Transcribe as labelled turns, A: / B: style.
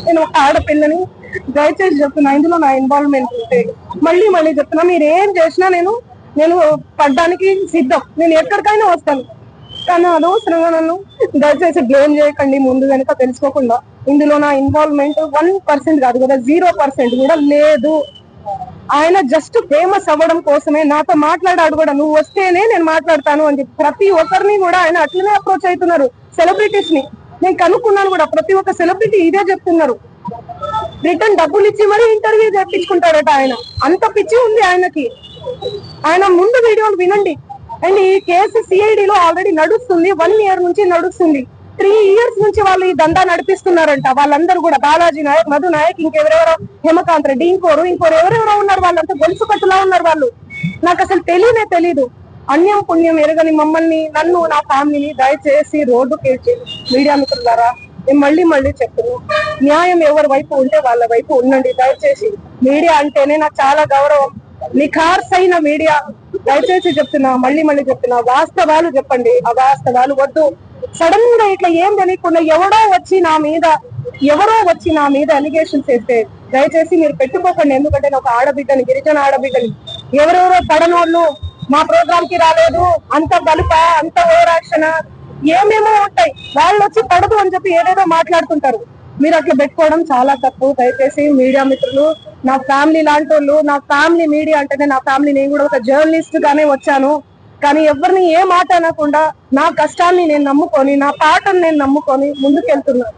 A: నేను ఒక ఆడపిల్లని దయచేసి చెప్తున్నా, ఇందులో నా ఇన్వాల్వ్మెంట్ ఉంటే మళ్ళీ మళ్ళీ చెప్తున్నా, మీరు ఏం చేసినా నేను పడ్డానికి సిద్ధం, నేను ఎక్కడికైనా వస్తాను. కానీ అనవసరంగా నన్ను దయచేసి బ్లేమ్ చేయకండి, ముందు వెనక తెలుసుకోకుండా. ఇందులో నా ఇన్వాల్వ్మెంట్ 1% కాదు కదా, 0% కూడా లేదు. ఆయన జస్ట్ ఫేమస్ అవ్వడం కోసమే నాతో మాట్లాడాడు కూడా, నువ్వు వస్తేనే నేను మాట్లాడతాను అని చెప్పి ప్రతి ఒక్కరిని కూడా ఆయన అట్లనే అప్రోచ్ అవుతున్నారు. సెలబ్రిటీస్ ని నేను కనుక్కున్నాను కూడా, ప్రతి ఒక్క సెలబ్రిటీ ఇదే చెప్తున్నారు. రిటర్న్ డబ్బులు ఇచ్చి మరీ ఇంటర్వ్యూ చేయించుకుంటాడట ఆయన, అంత పిచ్చి ఉంది ఆయనకి. ఆయన ముందు వీడియోలు వినండి. అండ్ ఈ కేసు సిఐడిలో ఆల్రెడీ నడుస్తుంది, 1 year నుంచి నడుస్తుంది. 3 years నుంచి వాళ్ళు ఈ దందా నడిపిస్తున్నారంట. వాళ్ళందరూ కూడా బాలాజీ నాయక్, మధు నాయక్, ఇంకెవరెవరో, హేమకాంత్ రెడ్డి, ఇంకోరు ఎవరెవరో ఉన్నారు. వాళ్ళంతా గొలుసు కట్టులా ఉన్నారు వాళ్ళు. నాకు అసలు తెలీదు. అన్యం పుణ్యం ఎరగని మమ్మల్ని, నన్ను, నా ఫ్యామిలీని దయచేసి రోడ్డుకి మీడియా మిత్రులారా నేను మళ్ళీ చెప్తున్నాను, న్యాయం ఎవరి వైపు ఉంటే వాళ్ళ వైపు ఉండండి. దయచేసి మీడియా అంటేనే నాకు చాలా గౌరవం, నిఖార్సైన మీడియా. దయచేసి చెప్తున్నా, మళ్ళీ చెప్తున్నా, వాస్తవాలు చెప్పండి, అవాస్తవాలు వద్దు. సడన్ గా ఇట్లా ఏం తెలియకుండా ఎవరో వచ్చి నా మీద అలిగేషన్స్ వేస్తే దయచేసి మీరు పెట్టుకోకండి. ఎందుకంటే నేను ఒక ఆడబిడ్డని, గిరిజన ఆడబిడ్డని. ఎవరెవరో పడనోళ్ళు మా ప్రోగ్రామ్ కి రాలేదు, అంత బలుప, అంత ఓవర్ యాక్షన్, ఏమేమో ఉంటాయి. వాళ్ళు వచ్చి పడదు అని చెప్పి ఏదేదో మాట్లాడుతుంటారు. మీరు అట్లా పెట్టుకోవడం చాలా తప్పు. దయచేసి మీడియా మిత్రులు, నా ఫ్యామిలీ లాంటి వాళ్ళు, నా ఫ్యామిలీ మీడియా అంటేనే నా ఫ్యామిలీ. నేను కూడా ఒక జర్నలిస్ట్ గానే వచ్చాను, కానీ ఎవరిని ఏ మాట అనకుండా నా కష్టాన్ని నేను నమ్ముకొని, నా పాటను నేను నమ్ముకొని ముందుకెళ్తున్నాను.